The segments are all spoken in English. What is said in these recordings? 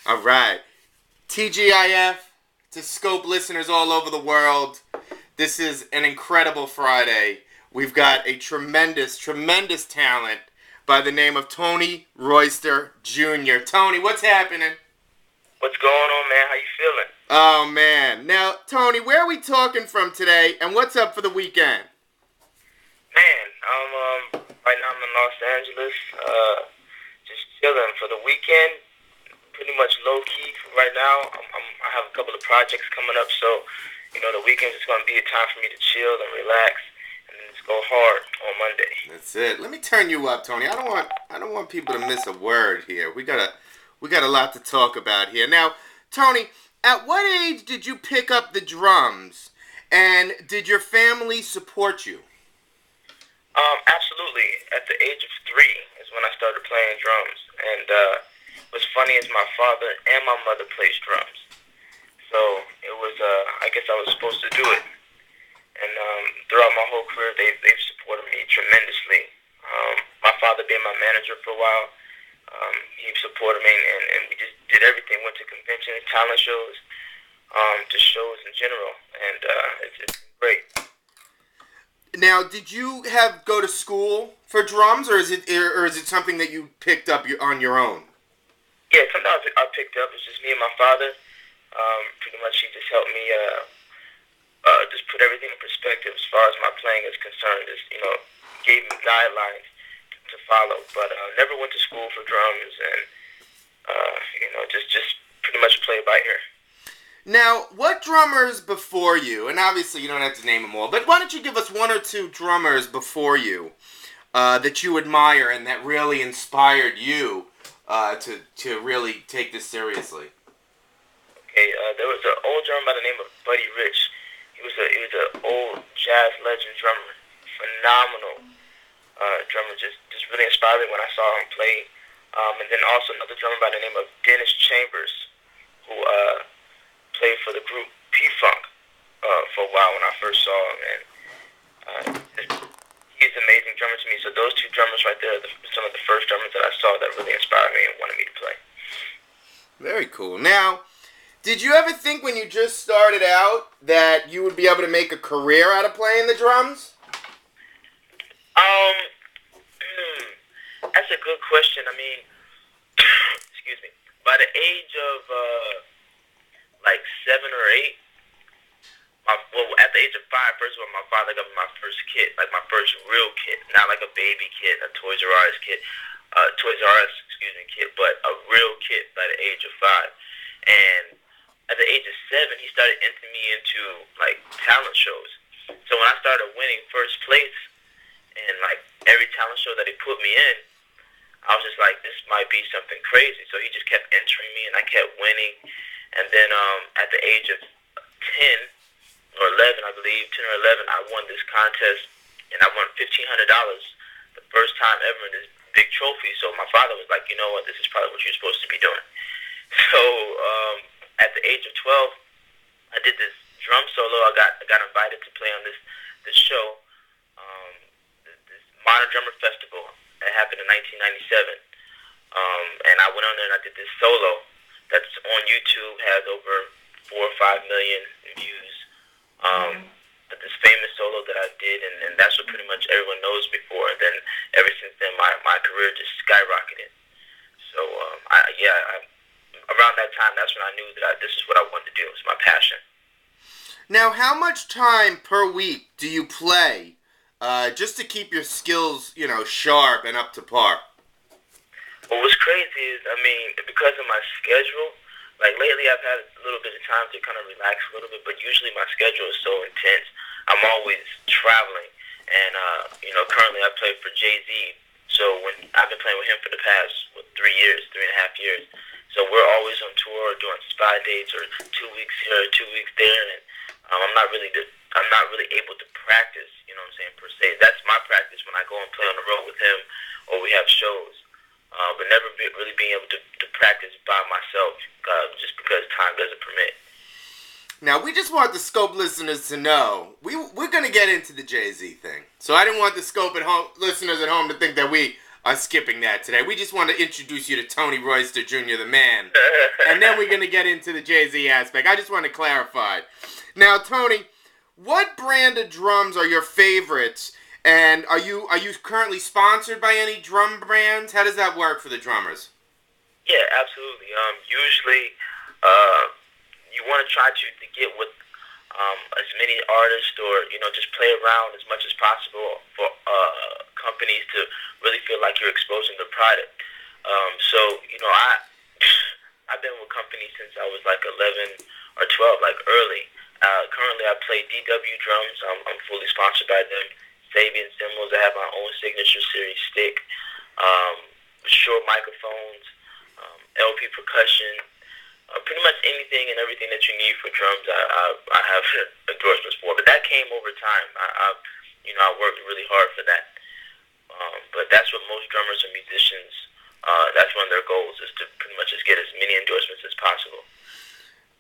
All right. TGIF to Skope listeners all over the world. This is an incredible Friday. We've got a tremendous, tremendous talent by the name of Tony Royster Jr. Tony, what's happening? What's going on, man? How you feeling? Oh, man. Now, Tony, where are we talking from today, and what's up for the weekend? Man, right now I'm in Los Angeles, just chilling for the weekend. Pretty much low key right now. I have a couple of projects coming up, so the weekend is going to be a time for me to chill and relax, and then just go hard on Monday. That's it. Let me turn you up, Tony. I don't want people to miss a word here. We got a lot to talk about here. Now, Tony, at what age did you pick up the drums, and did your family support you? Absolutely. At the age of 3 is when I started playing drums, and what's funny is my father and my mother plays drums, so it was I guess I was supposed to do it, and throughout my whole career they've supported me tremendously. My father being my manager for a while, he supported me, and we just did everything. Went to conventions, talent shows, to shows in general, and it's been great. Now, did you go to school for drums, or is it something that you picked up on your own? Yeah, something I picked up. It's just me and my father. Pretty much, he just helped me just put everything in perspective as far as my playing is concerned. Just gave me guidelines to follow. But never went to school for drums, and just pretty much play by ear. Now, what drummers before you, and obviously you don't have to name them all, but why don't you give us one or two drummers before you that you admire and that really inspired you to really take this seriously? Okay, there was an old drummer by the name of Buddy Rich. He was an old jazz legend drummer, phenomenal drummer. Just really inspired me when I saw him play. And then also another drummer by the name of Dennis Chambers, who played for the group P-Funk for a while when I first saw him, and he's an amazing drummer to me. So those two drummers right there are some of the first drummers that I saw that really inspired me and wanted me to play. Very cool. Now, did you ever think when you just started out that you would be able to make a career out of playing the drums? That's a good question. I mean, excuse me. By the age of like 7 or 8, at the age of 5, first of all, my father got me my first kit, like my first real kit, not like a baby kit, a Toys R Us kit, kit, but a real kit by the age of 5. And at the age of 7, he started entering me into like talent shows. So when I started winning first place in like every talent show that he put me in, I was just like, this might be something crazy. So he just kept entering me, and I kept winning. And then at the age of 10 or 11, I believe, 10 or 11, I won this contest, and I won $1,500, the first time ever in this big trophy. So my father was like, you know what, this is probably what you're supposed to be doing. So at the age of 12, I did this drum solo. I got invited to play on this show, this Modern Drummer Festival. It happened in 1997, and I went on there and I did this solo that's on YouTube, has over 4 or 5 million views. But this famous solo that I did, and that's what pretty much everyone knows me for. And then ever since then, my career just skyrocketed. So around that time, that's when I knew that this is what I wanted to do. It's my passion. Now, how much time per week do you play just to keep your skills, sharp and up to par? Well, what's crazy is, because of my schedule, like lately I've had a little bit of time to kind of relax a little bit, but usually my schedule is so intense. I'm always traveling, and currently I play for Jay-Z, so when I've been playing with him for the past 3 years, 3.5 years, so we're always on tour doing spy dates or 2 weeks here, 2 weeks there, and I'm not really able to practice, per se. That's my practice when I go and play on the road with him or we have shows. But never really being able to practice by myself just because time doesn't permit. Now, we just want the Skope listeners to know, we're going to get into the Jay-Z thing. So I didn't want the Skope listeners at home to think that we are skipping that today. We just want to introduce you to Tony Royster Jr., the man. And then we're going to get into the Jay-Z aspect. I just want to clarify. Now, Tony, what brand of drums are your favorites? And are you currently sponsored by any drum brands? How does that work for the drummers? Yeah, absolutely. Usually, you want to try to get with as many artists, or just play around as much as possible for companies to really feel like you're exposing the product. So I've been with companies since I was like 11 or 12, like early. Currently, I play DW drums. I'm fully sponsored by them. Sabian cymbals. I have my own signature series stick. Shure microphones. LP percussion. Pretty much anything and everything that you need for drums, I have endorsements for. But that came over time. I worked really hard for that. But that's what most drummers and musicians, that's one of their goals, is to pretty much just get as many endorsements as possible.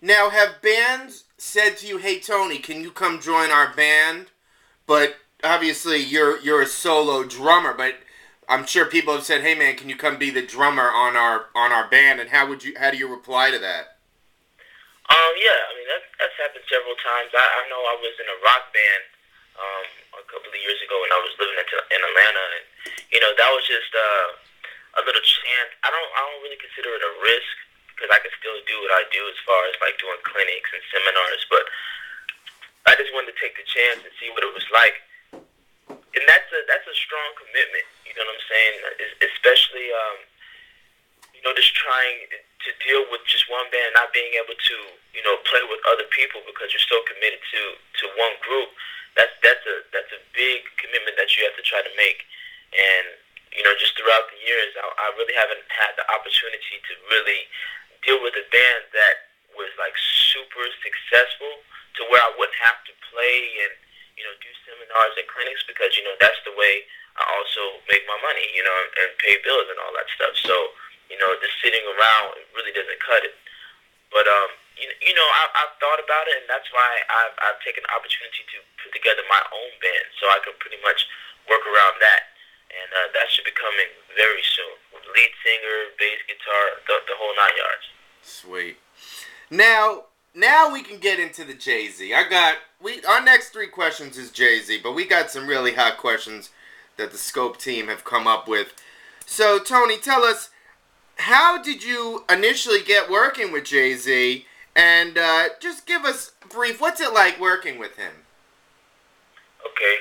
Now, have bands said to you, "Hey, Tony, can you come join our band?" But obviously, you're a solo drummer. But I'm sure people have said, "Hey, man, can you come be the drummer on our band?" And how do you reply to that? Yeah, I mean that's happened several times. I know I was in a rock band a couple of years ago when I was living in Atlanta, and that was just a little chance. I don't really consider it a risk, because I can still do what I do as far as like doing clinics and seminars, but I just wanted to take the chance and see what it was like. And that's a strong commitment, you know what I'm saying? Especially, just trying to deal with just one band, not being able to, play with other people because you're so committed to one group. That's a big commitment that you have to try to make. And, just throughout the years, I really haven't had the opportunity to really deal with a band that was like super successful to where I wouldn't have to play and, do seminars and clinics, because, that's the way I also make my money, and pay bills and all that stuff. So, just sitting around, it really doesn't cut it. But, I've thought about it, and that's why I've taken the opportunity to put together my own band, so I can pretty much work around that. And that should be coming very soon. With lead singer, bass guitar, the whole 9 yards. Sweet. Now we can get into the Jay-Z. Our next 3 questions is Jay-Z, but we got some really hot questions that the Skope team have come up with. So, Tony, tell us, how did you initially get working with Jay-Z? And just give us a brief, what's it like working with him? Okay,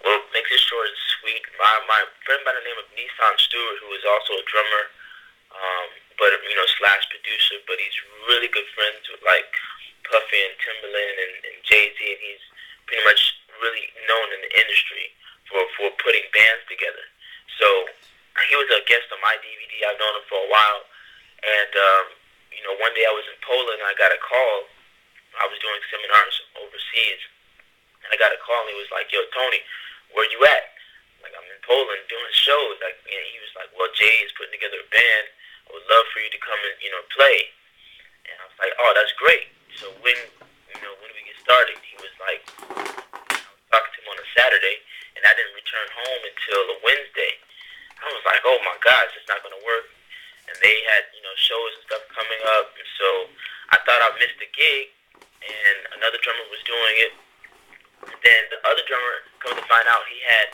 well, makes it short and sweet. My friend by the name of Nissan Stewart, who is also a drummer, but slash producer, but he's really good friends with like Puffy and Timberland and Jay-Z, and he's pretty much really known in the industry for putting bands together. So he was a guest on my DVD. I've known him for a while, and one day I was in Poland and I got a call. I was doing seminars overseas, and I got a call, and he was like, "Yo, Tony, where you at?" Like, "I'm in Poland doing shows." Like, and he was like, "Well, Jay is putting together a band. I would love for you to come and play." And I was like, "Oh, that's great. So when do we get started?" He was like, I was talking to him on a Saturday, and I didn't return home until a Wednesday. I was like, "Oh my gosh, it's not gonna work." And they had shows and stuff coming up, and so I thought I missed the gig, and another drummer was doing it. And then the other drummer, come to find out, he had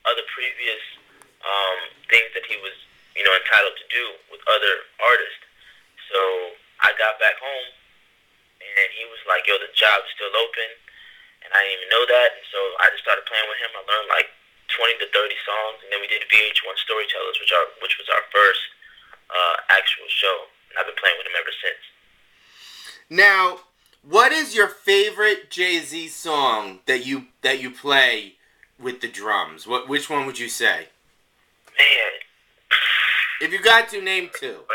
other previous things that he was, entitled to do with other artists. So I got back home, and he was like, "Yo, the job's still open," and I didn't even know that. And so I just started playing with him. I learned like 20 to 30 songs, and then we did VH1 Storytellers, which was our first actual show, and I've been playing with him ever since. Now, what is your favorite Jay-Z song that you play with the drums? Which one would you say? Man, if you got to, name 2.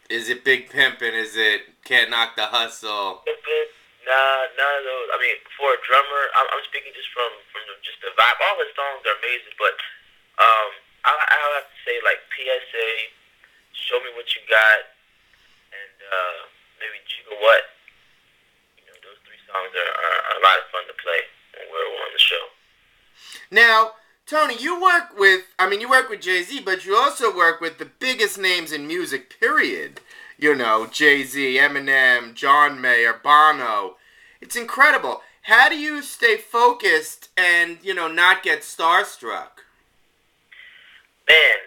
Is it Big Pimpin'? Is it Can't Knock the Hustle? Nah, none of those. I mean, for a drummer, I'm speaking just from just the vibe. All his songs are amazing, but I'll have to say like PSA, Show Me What You Got, and maybe Jigga What. Those 3 songs are a lot of fun to play when we're on the show. Now, Tony, you work with Jay-Z, but you also work with the biggest names in music, period. You know, Jay-Z, Eminem, John Mayer, Bono. It's incredible. How do you stay focused and, not get starstruck? Man,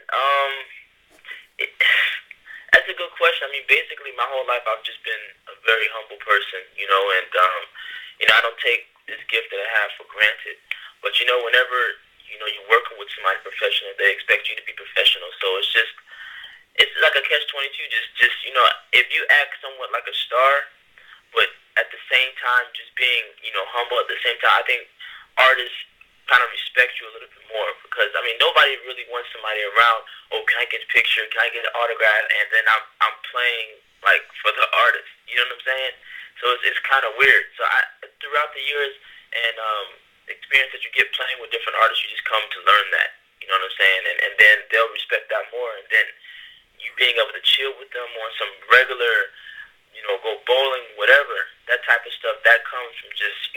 that's a good question. I mean, basically, my whole life I've just been a very humble person, and I don't take this gift that I have for granted. But whenever you're working with somebody professional, they expect you to be professional. So it's like a catch-22. Just if you act somewhat like a star, but at the same time just being humble at the same time, I think artists kind of respect you a little bit more, because I mean nobody really wants somebody around. Oh, can I get a picture? Can I get an autograph? And then I'm playing like for the artist. You know what I'm saying? So it's kind of weird. So throughout the years and experience that you get playing with different artists, you just come to learn that. You know what I'm saying? And then they'll respect that more. And then you being able to chill with them on some regular, go bowling, whatever, that type of stuff, that comes from just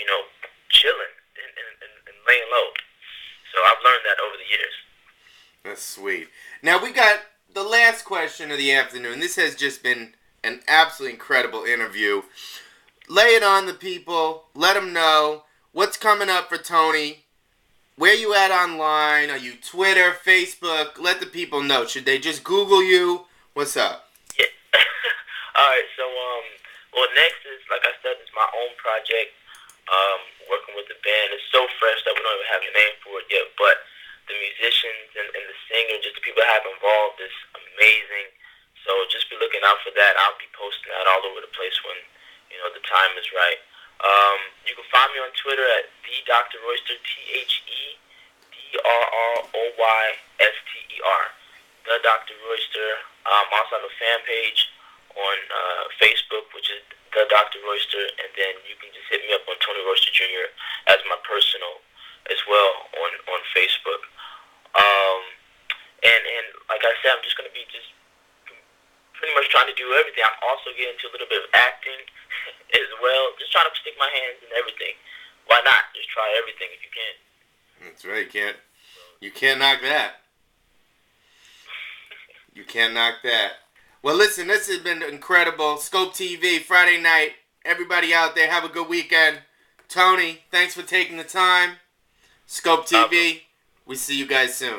chilling and laying low. So I've learned that over the years. That's sweet. Now we got the last question of the afternoon. This has just been an absolutely incredible interview. Lay it on the people. Let them know what's coming up for Tony. Where you at online? Are you Twitter, Facebook? Let the people know. Should they just Google you? What's up? Yeah. All right. So next is, like I said, it's my own project. Working with the band. It's so fresh that we don't even have a name for it yet, but the musicians and the singer, just the people that have involved, is amazing. So just be looking out for that. I'll be posting that all over the place when the time is right. You can find me on Twitter at the Dr. Royster, TheDrRoyster, the Dr. Royster. Also have a fan page on Facebook, which is the Dr. Royster, and then you can just hit me up on Tony Royster Jr. as my personal as well on Facebook. And like I said, I'm just gonna be just pretty much trying to do everything. I'm also getting into a little bit of acting as well. Just trying to stick my hands in everything. Why not? Just try everything if you can. That's right. You can't knock that. You can't knock that. Well, listen, this has been incredible. Skope TV, Friday night. Everybody out there, have a good weekend. Tony, thanks for taking the time. Skope TV, we see you guys soon.